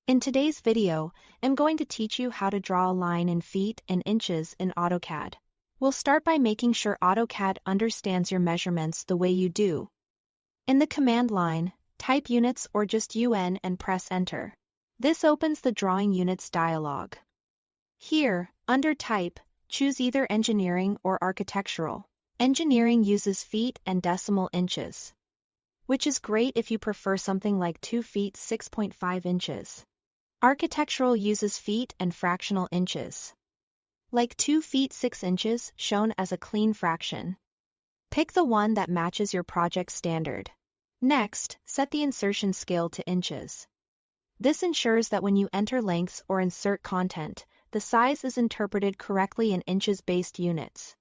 In today's video, I'm going to teach you how to draw a line in feet and inches in AutoCAD. We'll start by making sure AutoCAD understands your measurements the way you do. In the command line, type units or just UN and press enter. This opens the Drawing Units dialog. Here, under Type, choose either Engineering or Architectural. Engineering uses feet and decimal inches, which is great if you prefer something like 2 feet 6.5 inches. Architectural uses feet and fractional inches, like 2 feet 6 inches shown as a clean fraction. Pick the one that matches your project standard. Next, set the insertion scale to inches. This ensures that when you enter lengths or insert content, the size is interpreted correctly in inches-based units.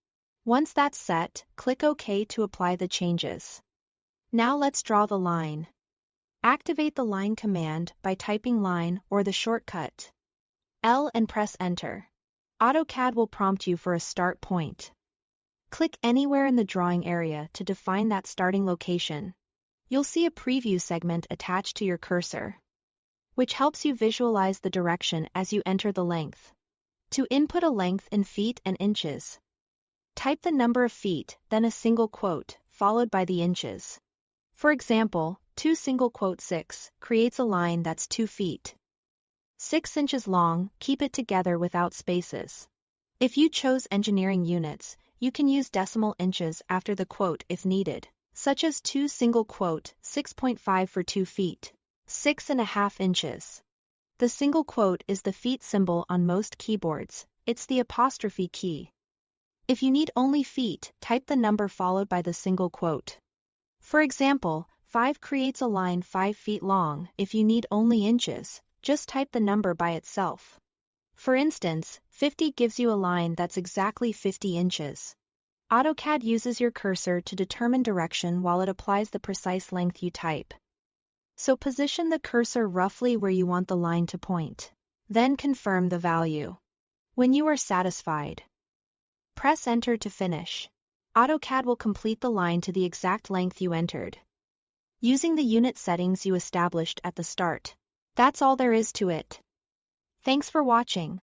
Once that's set, click OK to apply the changes. Now let's draw the line. Activate the line command by typing line or the shortcut L and press enter. AutoCAD will prompt you for a start point. Click anywhere in the drawing area to define that starting location. You'll see a preview segment attached to your cursor, which helps you visualize the direction as you enter the length. To input a length in feet and inches, type the number of feet, then a single quote, followed by the inches. For example, 2 single quote 6 creates a line that's 2 feet 6 inches long. Keep it together without spaces. If you chose engineering units, you can use decimal inches after the quote if needed, such as 2 single quote 6.5 for 2 feet 6.5 inches. The single quote is the feet symbol on most keyboards. It's the apostrophe key. If you need only feet, type the number followed by the single quote. For example, 5 creates a line 5 feet long. If you need only inches, just type the number by itself. For instance, 50 gives you a line that's exactly 50 inches. AutoCAD uses your cursor to determine direction while it applies the precise length you type. So position the cursor roughly where you want the line to point. Then confirm the value. When you are satisfied, press enter to finish. AutoCAD will complete the line to the exact length you entered, using the unit settings you established at the start. That's all there is to it. Thanks for watching.